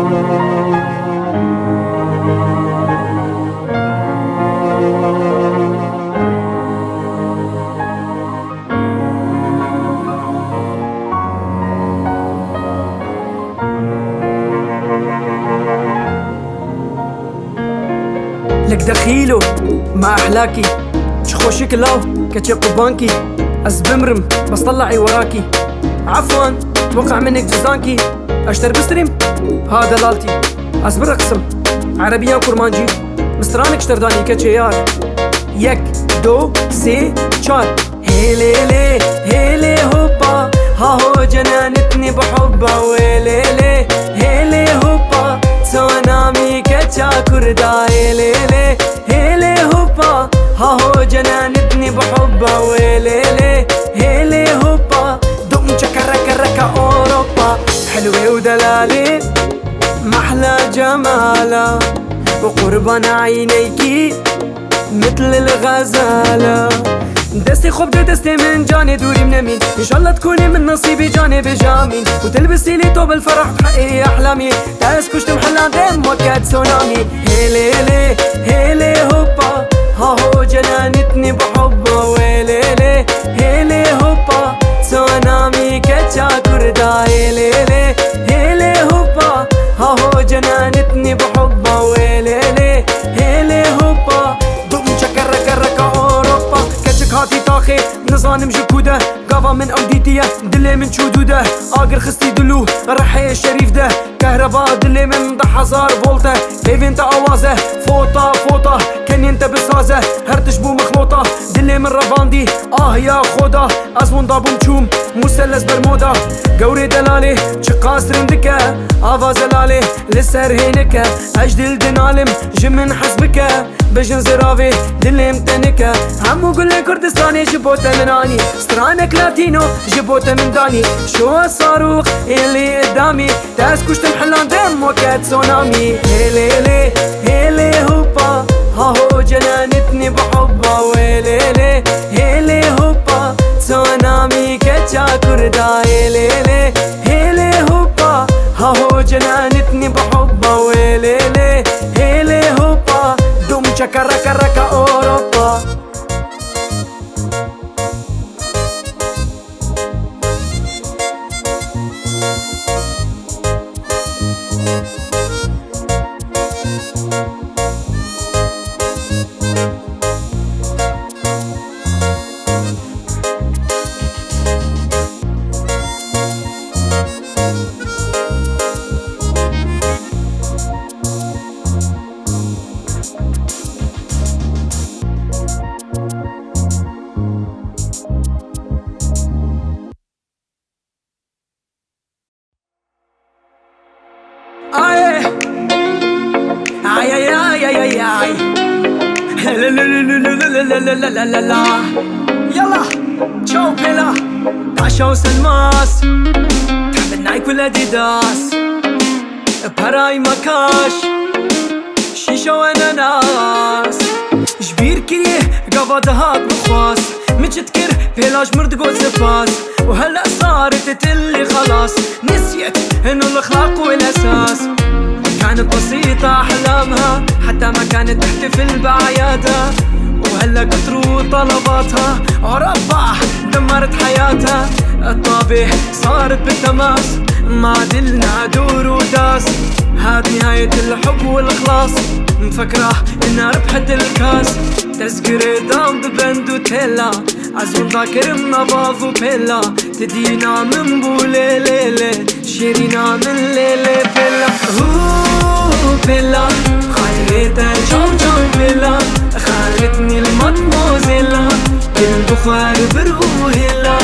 لك دخيلو ما أحلاكي شخوشك لاو كتشي قبانكي أز بمرم بس طلعي وراكي عفوا توقع منك جزانكي أشتر بستريم هذا لالتي أز برقسم عربيا كرمانجي مسترانك اشترداني كتشيار يك دو سي چار هيلي هيلي هوبا ها هو جنانتني بحبه ويلي هيلي هوبا تسونامي كتشا كردا هيلي هوبا ها هو جنانتني بحبه ويلي هيلي هوبا دم شكركركا أوروبا حلوة ودلالي محلى جمالة وقربان عينيكي مثل الغزالة دستي خبز دستي من جاني دوري من مين إن شاء الله تكوني من نصيبي جانب جامين وتلبسي لي طوب الفرح تحققي أحلامي تاس كشت محلان دم وكاد سونامي هيلي هوبا ها هو جنانتني بحبه ويلي هيلي هوبا سونامي كتشا كردا هيلي هوبا ها هو جنانتني بحبه ويلي هيلي هوبا ضم شكركركا أوروبا كتشك هاتي طاخي نظام جكوده قافا من أوديتيه دلي من شودوده آقر خستي دلو رحي الشريف ده كهرباء دلي من 10,000 فولته كيف انت اوازه فوطه كان انت بسازه هرتش بو مخلوطه دلي من رفاندي يا خودا ازون دابو مشوم مثلث برمودا قوري دلالي شقاس رندكه آواز لالي لسر هينكه اجدل دنالم جمن حسبكه بجن زرافي دلي متنكه همو قل كردستاني جبوته من اني سترانك لاتينو جبوته من داني شو الصاروخ اللي قدامي تاس كشت محلان دم وكاد سونامي هيلي هوبا ها هو جنانتني بحبه ويلي هيلي هوبا سونامي كتشا كردا هيلي هوبا ها هو جنانتني بحبه ويلي هيلي هوبا دم شكركركا أوروبا لا يلا تشو بيلا عشا وسلماس تحب النايك والاديداس براي مكاش شيشة واناناس جبير كريه قفا دهات بخواس متشتكر بيلاش مرد قول سباس وهلأ صارت تتلي خلاص نسيت انو الاخلاق والاساس كانت بسيطة احلامها حتى ما كانت تحتفل بعيادها وهلا كتروا طلباتها أوروبا دمرت حياتها الطابع صارت بالتماس ما عدلنا دور وداس هاد نهاية الحب والإخلاص مفكرة إنها ربحت الكاس تذكر دام ببند وتيلا عزون ذاكر منباض وبيلا تدينا من بولي ليلي شيرينا من ليلي بيلا بيلا خليتها جو بيلا خالتني المدموزيلا بالبخار بروهيلا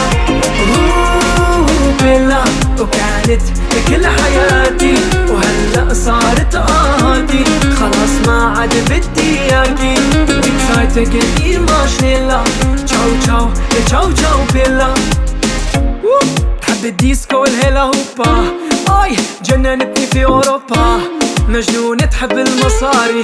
بيلا وكانت كل حياتي وهلأ صارت عادي خلاص ما عاد بدي ارضي اكسايتك كثير ماشيلا تشاو بيلا تحب الديسكو والهيلا هوبا جننتني في اوروبا مجنونة تحب المصاري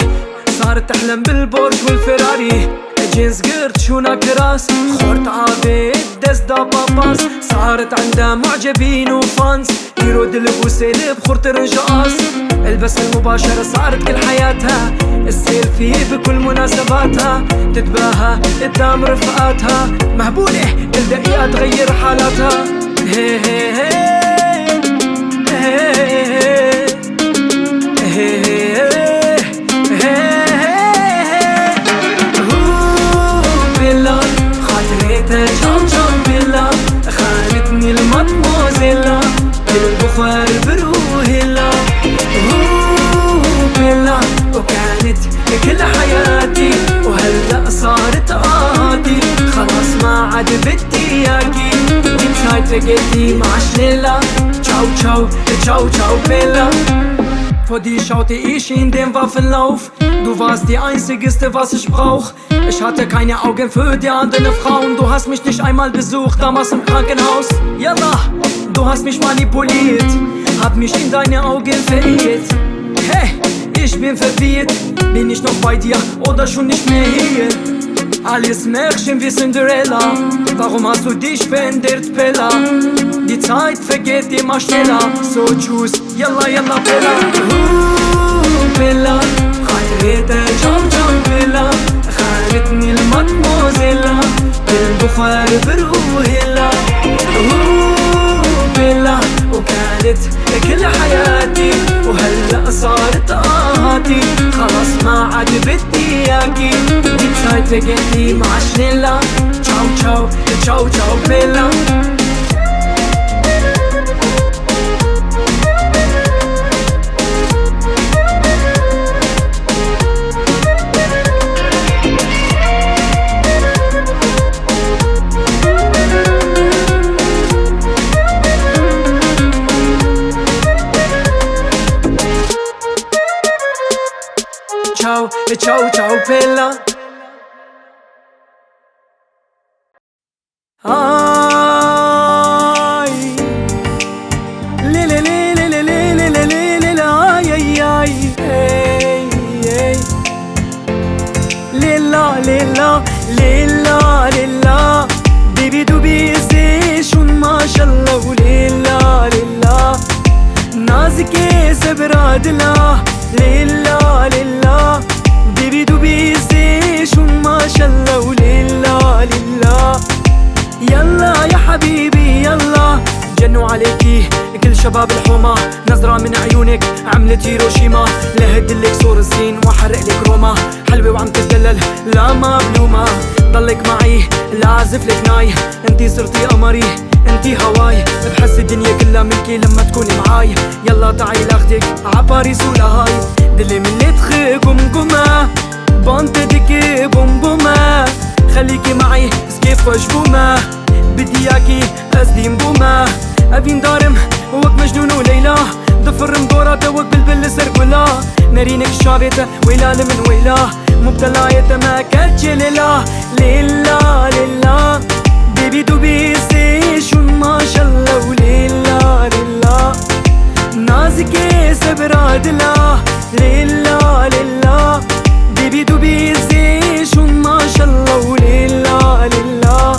صارت تحلم بالبورش والفراري جينز قرت شونا كراس خورت عابد دست دا باباس صارت عنده معجبين وفانز يرود البوسيل بخورت رجاس البس المباشرة صارت كل حياتها السيلفي بكل مناسباتها تتباهى قدام رفقاتها مهبولة كل دقيقة تغير حالاتها هي هي هي تشاو تشاو بيلا خانتني المطموزيلا بالبخار بروهيلا بيلا وكانت كل حياتي وهلأ صارت عادي خلاص ما عاد بدي اياكي دي Zeit vergeht niemals schneller Ciao, ciao, ciao, ciao, Bella Vor dir schaute ich in den Waffenlauf Du warst die einzigste, was ich brauch Ich hatte keine Augen für die anderen Frauen Du hast mich nicht einmal besucht, damals im Krankenhaus Yallah, du hast mich manipuliert Hab mich in deine Augen verirrt Hey, ich bin verwirrt Bin ich noch bei dir oder schon nicht mehr hier? Alles Märchen wie Cinderella Warum hast du dich verändert, Bella? Die Zeit vergeht immer schneller So tschüss, yalla yalla Bella Bella خاطريتها جاو جاو بيلا خانتني المطموزيلا بالبخار بروهيلا بيلا وكانت كل حياتي وهلأ صارت آهاتي خلاص ما عاد بدي اياكي دي Zeit vergeht niemals schneller Ciao, ciao, ciao, ciao, Bella Ciao, ciao, ciao, Bella Ay Le le le le le le le le le le le ay ay ay hey hey Lilla lilla lilla lilla Baby dubi شون ما شاء الله وليلا ليلا نازكي سبراد لا ليلا ليلا بيبي دوبي شون ما شاء الله وليلا ليلا يلا يا حبيبي يلا جنوا عليكي كل شباب الحومة نظرة من عيونك عملت هيروشيما لهدلك صور الزين وحرقلك روما حلوة وعم تتدلل لا مبلومة ضلك معي لا عزفلك ناي انتي صرتي قمري انتي هواي بحس الدنيا كلها ملكي لما تكوني معاي يلا تعي لاخدك عباريس ولاهاي دلي من اللي تخيكم قمة بانتدك بوم بومة خليكي معي سكيف وجبومة بدي اياكي اسديم بومة ابين دارم وك مجنون وليلى ضفر مدورة وك بلبل سرقولا نارينك شابيته ويلا لمن ويلا مبتلايته ما كاتش ليلا ليلا ليلا بيبي دوبي شون ما شاء الله وليلا ليلا نازكي سبراد لا ليلا ليلا بيبي دوبي شون ما شاء الله وليلا ليلا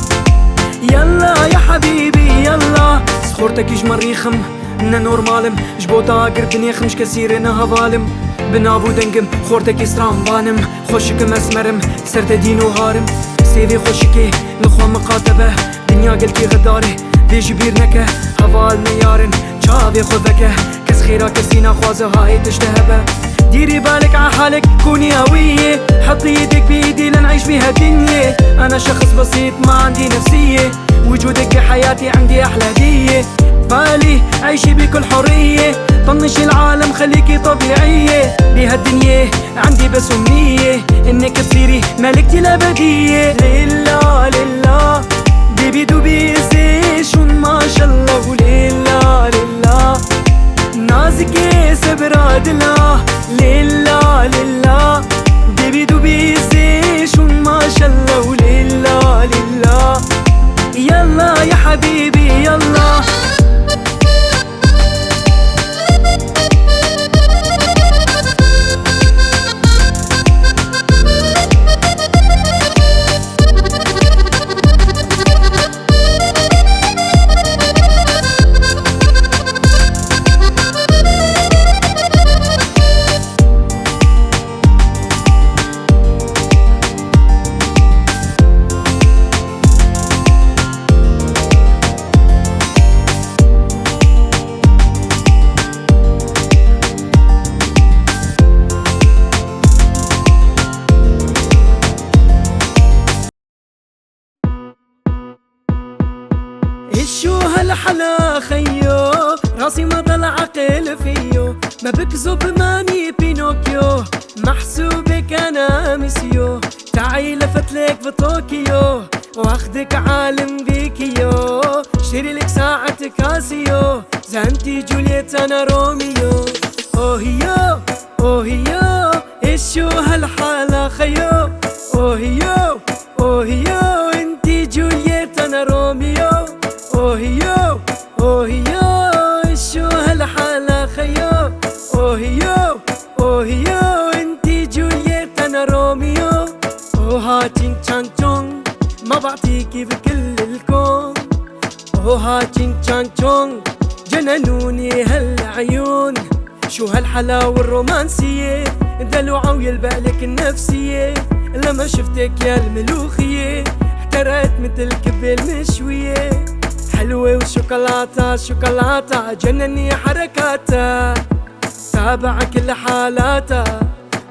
يلا يا حبيبي يلا صخورتك يجمر ريخم إنه نورمالم جبوتا قرب نيخم مش كثير إنها ظالم بنابو دنقم خورتك يسرام بانم خوشك مسمرم سرت دينو هارم سيفي خوشكي لخوا مقاتبة دنيا قلتي غداري في جبير نكه هوا الميارن شافي خذكه كس خيرا كسينا خوازه هاي تشتهبه ديري بالك عحالك كوني هوية حطي ايدك بايدي لنعيش بيها دنيا انا شخص بسيط ما عندي نفسية وجودك بحياتي عندي احلى هدية بالي عيشي بكل حرية طنشي العالم خليكي طبيعية بهالدنيا عندي بس أمنية انك تصيري ملكتي الابدية ليلا ليلا بيبي دوبي شون ما شاء الله وليلا ليلا نازكي سبراد لا ليلا ليلا بيبي دوبي شون ما شاء الله وليلا ليلا يلا يا حبيبي يلا ما بكذب ماني بينوكيو، محسوبك انا مسيو. تعي لفتلك بطوكيو واخدك عالم بيكيو، شتري لك ساعة كاسيو، زنتي جولييت انا روميو. اوهيو اوهيو اشو هالحالة خيو، اوهيو اوهيو انتي جولييت انا روميو. اوهيو اوهيو اشو هالحالة خيو، اوهيو اوهيو انتي جولييت انا روميو. اوها تشين تشان تشونغ ما بعطيكي بكل الكون، اوها تشين تشان تشونغ جننوني هالعيون. شو هالحلاوة الرومانسية، دلوعة ويلبقلك النفسية. لما شفتك يا الملوخية احترقت مثل كبة المشوية. حلوة وشوكولاتة شوكولاتة جنني حركاتها، تابع كل حالاتها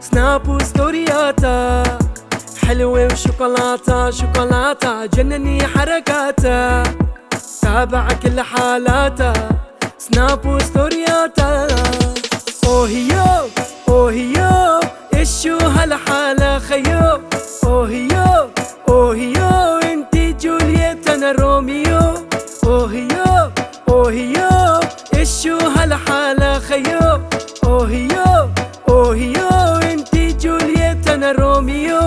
سناب وستورياتها. حلوة وشوكولاتة شوكولاتة جنني حركاتها، تابع كل حالاتها سناب وستورياتها. اوهيو اوهيو اشو هالحالة خيو، اوهيو اوهيو انتي جولييت انا روميو. اوهيو اوهيو اشو هالحالة خيو، اوهيو اوهيو انتي جولييت انا روميو.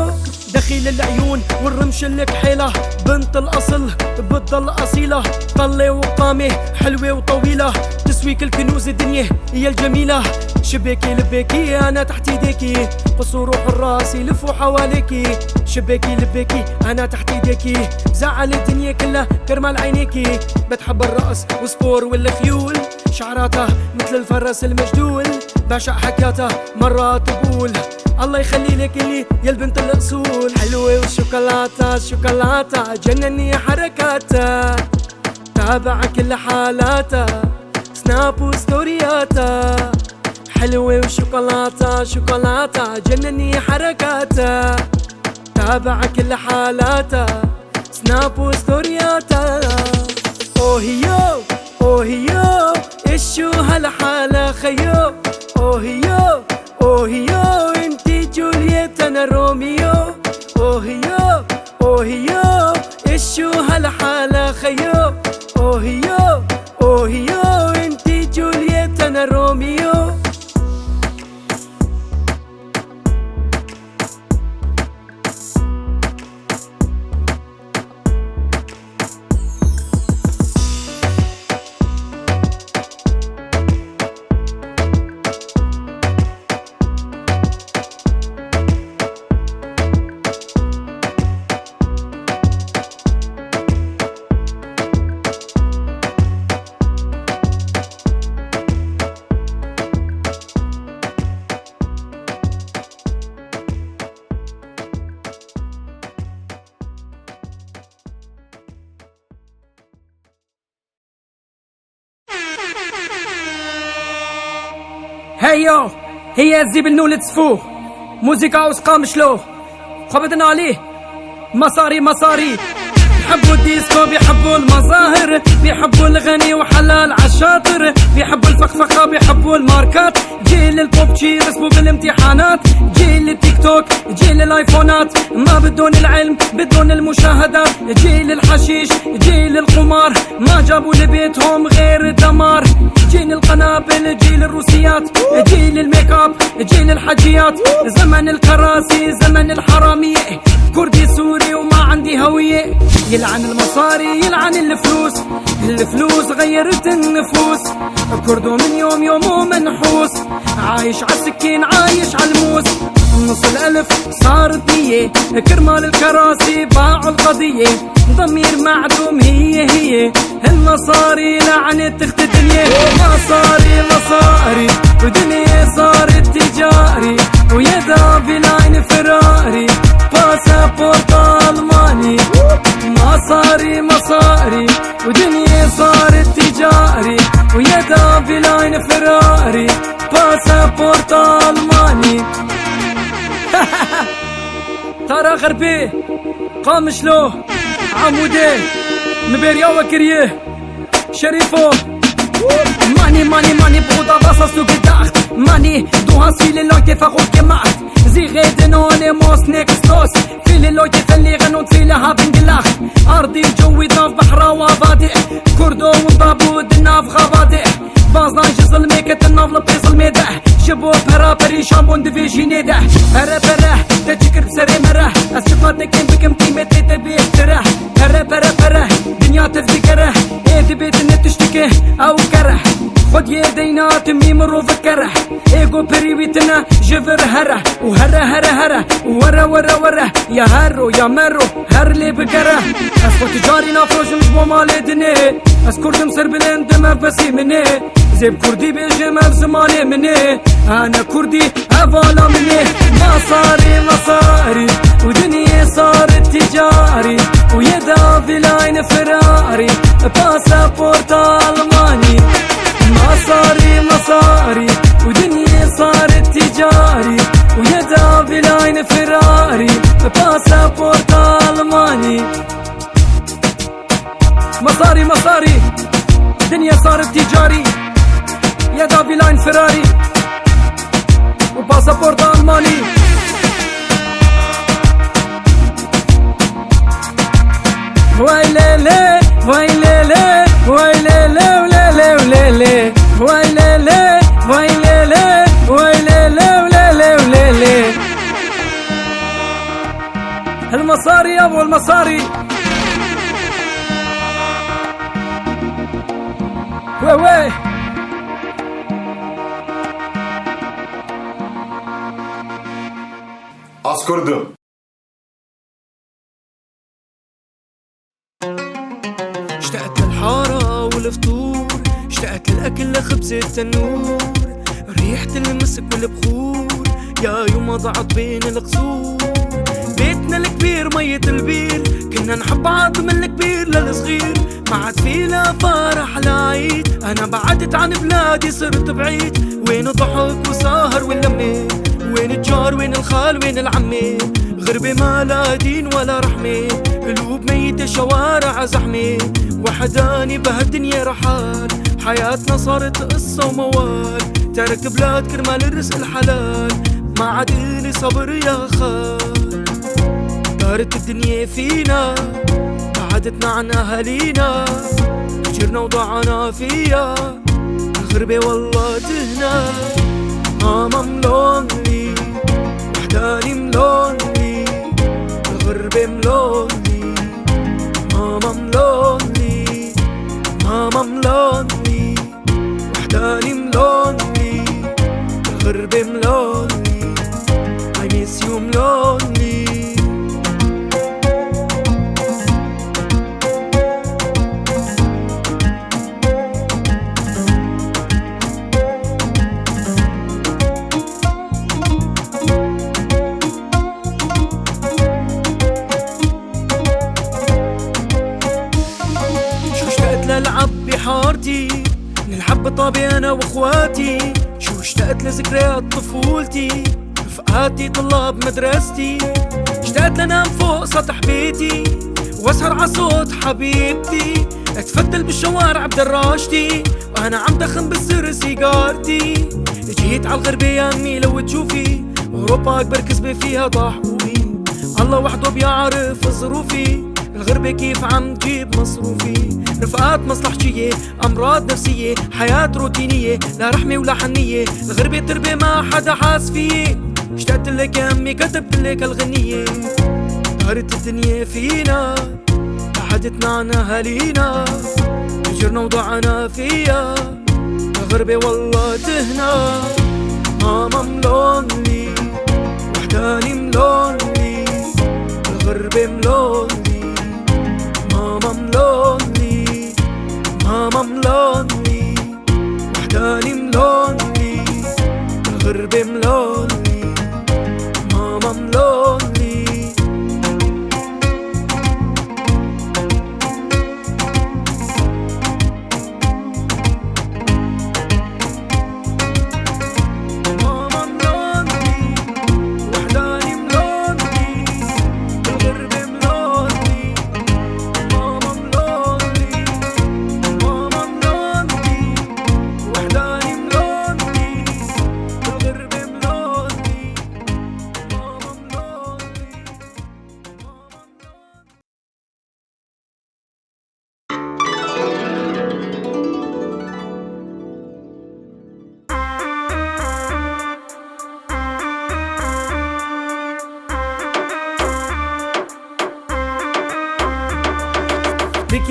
دخيل العيون والرمش الكحيلة، بنت الاصل بتضل اصيلة. طلة وقامة حلوة وطويلة، تسويك الكنوز الدنيا هي الجميلة. شباكي لباكي انا تحت ايديكي، قصور روح الراس يلفوا حواليكي. شباكي لباكي انا تحت ايديكي، زعل الدنيا كلها كرمال عينيكي. بتحب الرقص وسبور والخيول، شعراتها مثل الفرس المجدول. بعشق حكياتها مرات بقول الله يخلي لك لي يا البنت الاصول. حلوة وشوكولاتة شوكولاتة جنني حركاتها، تابع كل حالاتها سناب وستورياتها. حلوة وشوكولاتة شوكولاتة جنني حركاتها، تابع كل حالاتها سناب وستورياتها. اوهيو اوهيو اشو هالحالة خيو، اوهيو اوهيو انتي جولييت انا روميو. اوهيو اوهيو اشو هالحالة خيو، اوهيو اوهيو انتي جولييت انا روميو. هيو هي الزيب نولد سفو موسيقى وسقام شلو قبضنا عليه مصاري مصاري. بيحبوا الديسكو بيحبوا المظاهر، بيحبوا الغني وحلال عالشاطر، بيحبوا الفخفخة بيحبوا الماركات. جيل البوبتشي رسبوا بالامتحانات، جيل التيك توك جيل الايفونات. ما بدون العلم بدون المشاهدات، جيل الحشيش جيل القمار. ما جابوا لبيتهم غير الدمار. جيل القنابل جيل الروسيات، جيل الميك اب جيل الحجيات. زمن الكراسي زمن الحرامية، كردي سوري وما عندي هوية. يلعن المصاري يلعن الفلوس، الفلوس غيرت النفوس. كردو من يوم يومه منحوس، عايش عالسكين عايش عالموس. نص الألف صارت مية، كرمال الكراسي باعوا القضية. ضمير معدوم هي المصاري لعنت تخت الدنيا. مصاري مصاري ودنيا صارت تجاري، ويدا بلاين فراري باسبورت ألماني. مصاري مصاري ودنيا صارت تجاري، ويدا بلاين فراري باسبورت ألماني. ترى غربي قام شلو عمودي مبيريا وكريه شريفو. ماني بغوطة باصة سوق الداخت، Allez, du hast viele Leute verrückt gemacht. Sie reden ohne Muss, nix los. Viele Leute verlieren und viele haben gelacht. أرضي جوي ضاف بحرا وفاضح كردو وضابود الناف غباضح بازنا جزل ميكت الناف لبيص الميدح شبو برا بري شامبون دفيجي نيدح هرا برا تجكر بسري مرح أسفاتك كم بكم قيمة تبيه ترح هرا برا دنيا تذكره إذا بيت إن تشتكي أو كره خد يدينا تميم الروف كره إيجو بريويتنا جفر هره وهره هره ورا ورا ورا يا هرو يا مرو هر لي بكره اسكو تجاري نافروش مش بمالي دني اسكردم سر بلند ما بسي مني زيب كردي بيجي في زماني مني انا كردي هفالا مني مصاري ودنيا صارت تجاري ويدا في لاين فراري باسبورت الماني مصاري ودنيا صارت تجاري ويدا في لاين فراري باسبورت الماني مصاري الدنيا صارت تجاري يدا في لاين فراري وباسبورت الماني ويلي ويلي ويلي وليلي وليلي ويلي ويلي ويلي وليلي المصاري يا ابو المصاري وي أذكردم اشتقت للحارة والفطور اشتقت للأكل لخبز التنور ريحة المسك والبخور يا يوم ضعت بين القصور بيتنا الكبير مية البير كنا نحب بعض من الكبير للصغير ما عاد في لا فرح لا عيد انا بعدت عن بلادي صرت بعيد وين ضحك وسهر واللمة وين الجار وين الخال وين العمة غربة ما لا دين ولا رحمة قلوب ميتة شوارع زحمة وحداني بهالدنيا رحال حياتنا صارت قصة وموال ترك بلاد كرمال الرزق الحلال ما عاد إلي صبر يا خال دارت الدنيا فينا بعدتنا عن أهالينا فجرنا وضعنا فيها الغربة والله تهنا ماما ملونلي وحداني ملونلي الغربة ملونلي ماما ملونلي ماما ملونلي وحداني ملونلي الغربة ملونلي I miss you ملونلي نلعب بحارتي نلعب بطابي انا واخواتي شو اشتقت لذكريات طفولتي رفقاتي طلاب مدرستي اشتقت لنام فوق سطح بيتي واسهر عصوت حبيبتي اتفتل بالشوارع بدراجتي وانا عم دخن بالسر سيجارتي جيت عالغربة يا امي لو تشوفي اوروبا اكبر كذبة فيها ضحوي الله وحده بيعرف ظروفي الغربة كيف عم تجيب مصروفي رفقات مصلحجية أمراض نفسية حياة روتينية لا رحمة ولا حنية الغربة تربة ما حدا حاس فيي اشتقت لك يا أمي كتبت لك الغنية دارت الدنيا فينا بعدتنا عن أهالينا فجرنا وضعنا فيها الغربة والله تهنا ماما ملونلي وحداني ملونلي الغربة ملونلي ماما ملونلي ماما ملونلي وحداني ملونلي الغربة ملونلي ماما ملونلي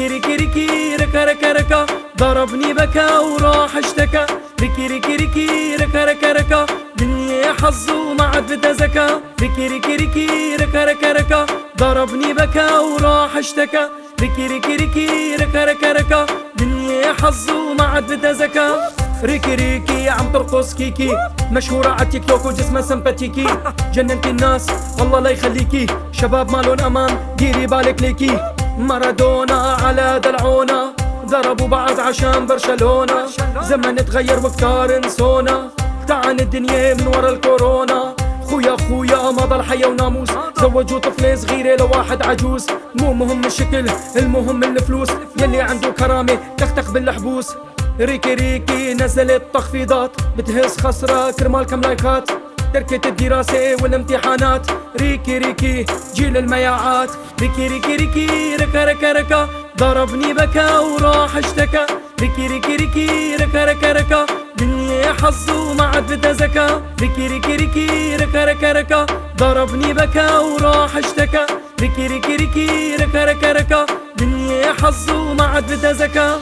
ريكي ريكي ريكي ركا ركا ركا ضربني بكى وراح اشتكى ريكي ريكي ريكي ركا ركا ركا دنيا حظ وما عاد بدها زكا ريكي ريكي ريكي ركا ركا ركا ضربني بكى وراح اشتكى ريكي ريكي ريكي ركا ركا ركا دنيا حظ وما عاد بدها زكا ريكي ريكي عم ترقص كيكي مشهورة على تيك توك وجسمها سمباتيكي جننتي الناس والله لا يخليكي شباب مالون امان ديري بالك ليكي مارادونا على دلعونا ضربوا بعض عشان برشلونة زمن تغير وكتار نسونا تعان الدنيا من ورا الكورونا خويا ما ضل حيا وناموس زوجوا طفلة صغيرة لواحد عجوز مو مهم الشكل المهم الفلوس يلي عنده كرامة تختخ بالحبوس ريكي ريكي نزلت تخفيضات بتهز خسرة كرمال كم لايكات تركت الدراسة والامتحانات ريكي ريكي جيل المياعات ريكي ريكي ريكي ركا ركا ركا ضربني بكى وراح اشتكى ريكي ريكي ريكي ركا ركا ركا دنيا حظ وما عاد بدها زكا ريكي ريكي ريكي ركا ركا ركا ضربني بكى وراح اشتكى ريكي ريكي ريكي ركا ركا ركا دنيا حظ وما عاد بدها زكا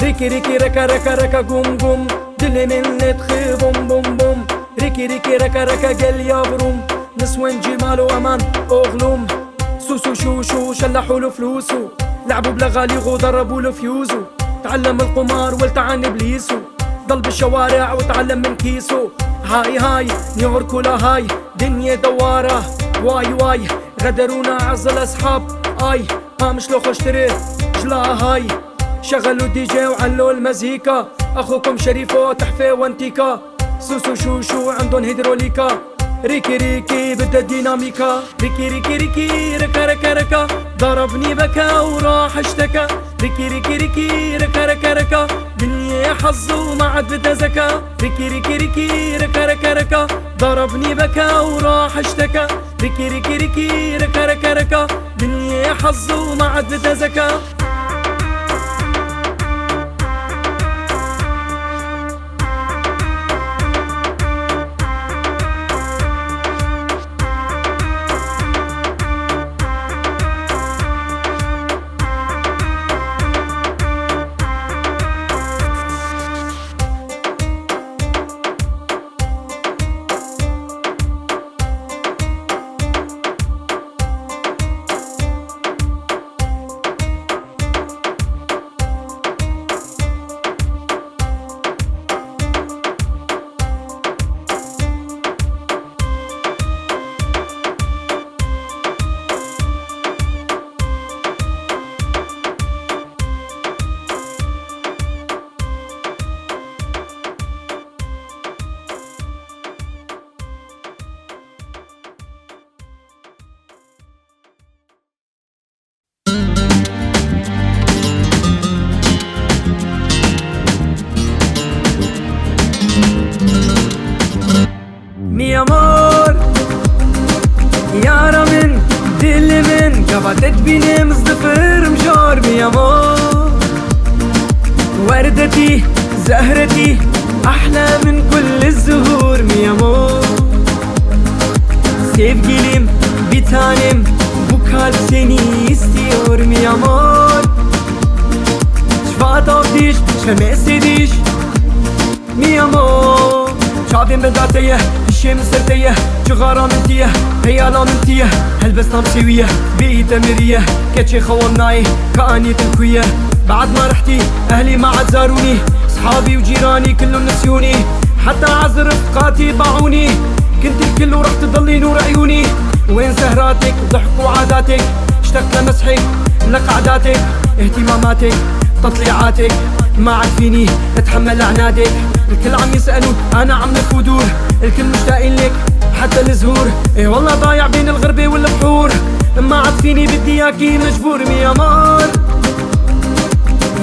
ريكي ريكي ركا ركا ركا قوم قوم دلي من تخي بوم بوم بوم ريكي ريكي ركا ركا قل يا بروم نسوان جمال وامان اغلوم سوسو شو شلحوا له فلوسو لعبوا بلغاليغو ضربوا له فيوزو تعلم القمار والتعن ابليسو ضل بالشوارع وتعلم من كيسو هاي نيويورك ولا هاي دنيا دوارة واي غدرونا عز الاصحاب اي مش لو اشتري جلا هاي شغلوا دي جي وعلوا المزيكا اخوكم شريفو تحفة وانتيكا سوسو شو عندن هيدروليكا ريكي ريكي بدها ديناميكا ريكي ريكي ريكي ركا ركا ركا ضربني بكى وراح اشتكى ريكي ريكي ريكي ركا ركا ركا دنيا حظ وما عاد بدها زكا ريكي ريكي ريكي ركا ركا ركا ضربني بكى وراح اشتكى ريكي ريكي ريكي ركا ركا ركا دنيا حظ وما عاد بدها زكا Mi amor يارا من دل من قبضت بيني مصدفر مجار mi amor وردتي زهرتي أحلى من كل الزهور mi amor Sevgilim bir tanem bu kalp seni istiyor mi amor شفات آتیش شمس دیش mi amor شعبين بداتيه الشي مسرتيه جغارة منتيه هيالا منتيه هلبس نامسيوية بيئة مريه كتشي خوناي كأني تلكوية بعد ما رحتي أهلي ما عاد زاروني صحابي وجيراني كلهم نسيوني حتى عز رفقاتي باعوني كنت الكل ورح تضلي نور عيوني وين سهراتك وضحك وعاداتك اشتقت لمسحك لقعداتك اهتماماتك تطليعاتك ما عاد فيني اتحمل عنادك الكل عم يسألوا انا عم لف ودور الكل مشتاقين لك حتى الزهور ايه والله ضايع بين الغربة والبحور ما عاد فيني بدي اياكي مجبور مي امار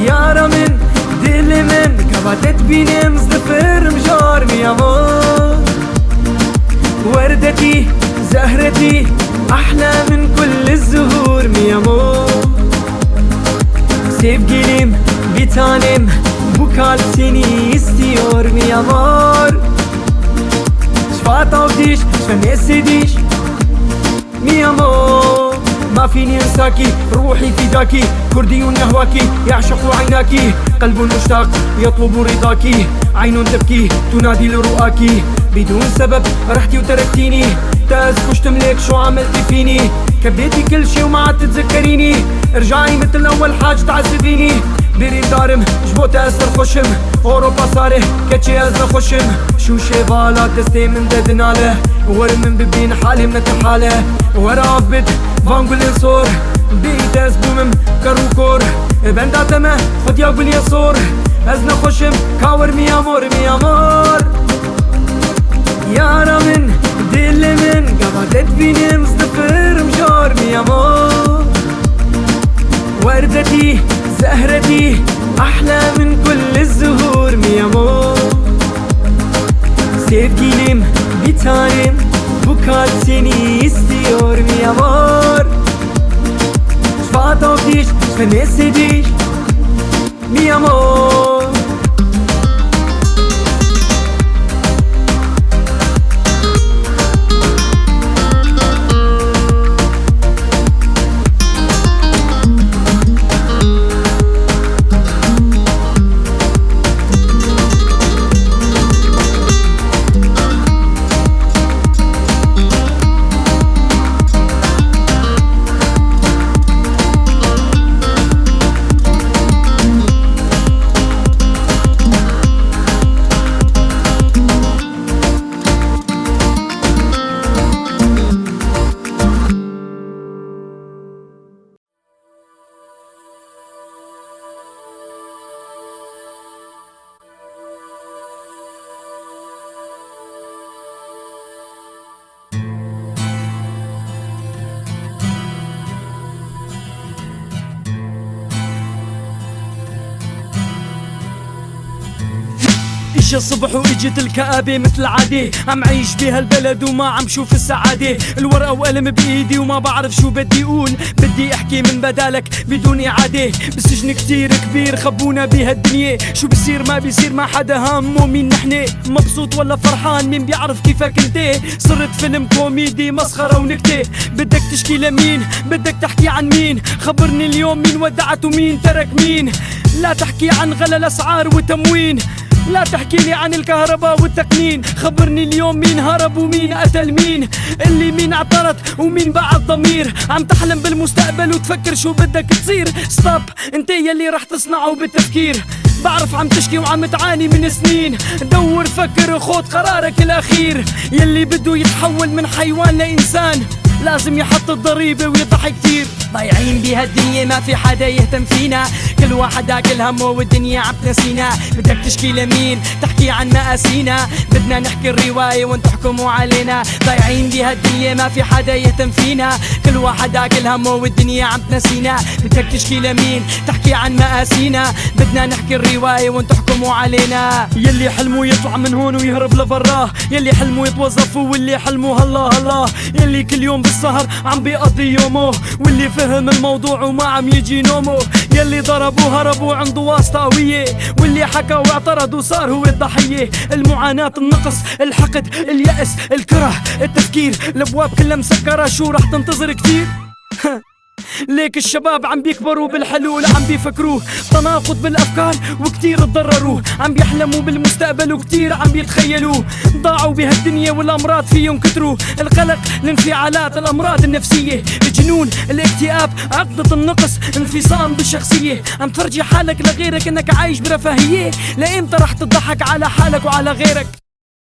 يارا من دل من كبتت بيني مصدفر مجار مي امار وردتي زهرتي احلى من amor. شفاطة وديش شفنسديش مي amor. ما فيني انساكي روحي فداكي، كردي يهواكي يعشق عيناكي، قلب مشتاق يطلب رضاكي، عين تبكي تنادي لرؤاكي، بدون سبب رحتي وتركتيني، تأذكش تملك شو عملتي فيني، كبيتي كل شي وما عاد تتذكريني، ارجعي مثل اول حاجة تعذبيني، بيري دارم جبو تأثر خشم، اوروبا صاره كتشي ازنا خشم، شو شيفالا دستي من ددناله، ورم من ببين حالي من الحالة، ورا عبد فانقول انصور، بيتاز بومم كروكور، بندا تمه خد يا قول يصور، ازنا خشم كاور مي امور مي امور. يارا من دل من قبضت بيني مصطفر مجار مي امور. وردتي زهرتي احلى من كل الزهور مي امور. Sevgilim bir tanem, bu kalp seni istiyor mi amor. Şfat diş ve ne sediş mi amor. اجى الصبح واجت الكآبة مثل عادي، عم عيش بهالبلد وما عم شوف السعادة، الورقة وقلم بايدي وما بعرف شو بدي اقول، بدي احكي من بدالك بدون اعادة، بالسجن كتير كبير خبونا بهالدنيا، شو بصير ما بيصير ما حدا هامه مين نحن، مبسوط ولا فرحان مين بيعرف كيفك انت، صرت فيلم كوميدي مسخرة ونكتة، بدك تشكي لمين بدك تحكي عن مين، خبرني اليوم مين ودعت ومين ترك مين، لا تحكي عن غلا الاسعار وتموين، لا تحكي لي عن الكهرباء والتقنين، خبرني اليوم مين هرب ومين قتل مين، اللي مين اعترض ومين باع الضمير، عم تحلم بالمستقبل وتفكر شو بدك تصير، ستوب انت يلي رح تصنعه بالتفكير، بعرف عم تشكي وعم تعاني من سنين، دور فكر خود قرارك الاخير، يلي بده يتحول من حيوان لانسان لازم يحط الضريبة ويضحي كتير، ضايعين بهالدنيا ما في حدا يهتم فينا، كل واحد اكل همه والدنيا عم تنسينا، بدك تشكي لمين تحكي عن مآسينا، بدنا نحكي الرواية وانت تحكموا علينا، ضايعين بهالدنيا ما في حدا يهتم فينا، كل واحد اكل همه والدنيا عم تنسينا، بدك تشكي لمين تحكي عن مآسينا، بدنا نحكي الرواية وانت تحكموا علينا، يلي حلمه يطلع من هون ويهرب لبراه، يلي حلمه يتوظف واللي حلمه الله الله، يلي كل يوم بالسهر عم بيقضي يومه، واللي فهم الموضوع وما عم يجي نومه، يلي ضربوا هربوا عنده واسطة قوية، واللي حكى واعترض وصار هو الضحية، المعاناة النقص الحقد اليأس الكره التفكير، الابواب كلها مسكرة شو رح تنتظر كتير ليك الشباب عم بيكبروا بالحلول عم بيفكروه، تناقض بالافكار وكتير تضرروا، عم بيحلموا بالمستقبل وكتير عم بيتخيلوه، ضاعوا بهالدنيا والامراض فيهم كتروا، القلق الانفعالات الامراض النفسية، الجنون الاكتئاب عقدة النقص انفصام بالشخصية، عم تفرجي حالك لغيرك انك عايش برفاهية، لامتى رح تضحك على حالك وعلى غيرك،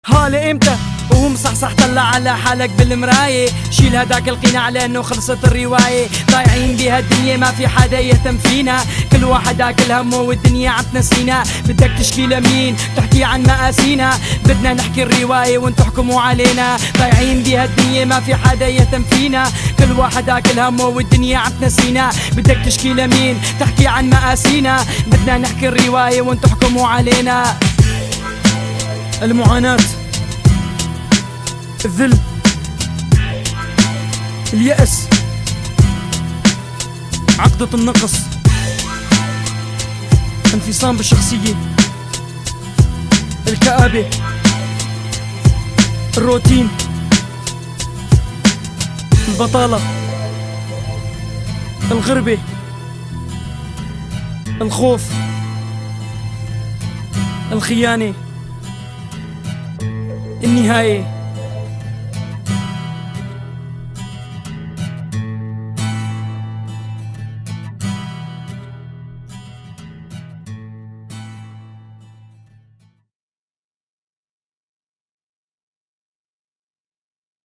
ها لامتى وهو مصحصح طلع على حالك بالمراية، شيل هداك القناع لانه خلصت الرواية، ضايعين بهالدنيا ما في حدا يهتم فينا، كل واحد اكل همه والدنيا عم تنسينا، بدك تشكي لمين تحكي عن مآسينا، بدنا نحكي الرواية وانتو تحكموا علينا، ضايعين بهالدنيا ما في حدا يهتم فينا، كل واحد اكل همه والدنيا عم تنسينا، بدك تشكي لمين تحكي عن مآسينا، بدنا نحكي الرواية وانتو تحكموا علينا. المعاناة، الذل، اليأس، عقدة النقص، انفصام بالشخصية، الكآبة، الروتين، البطالة، الغربة، الخوف، الخيانة، النهاية.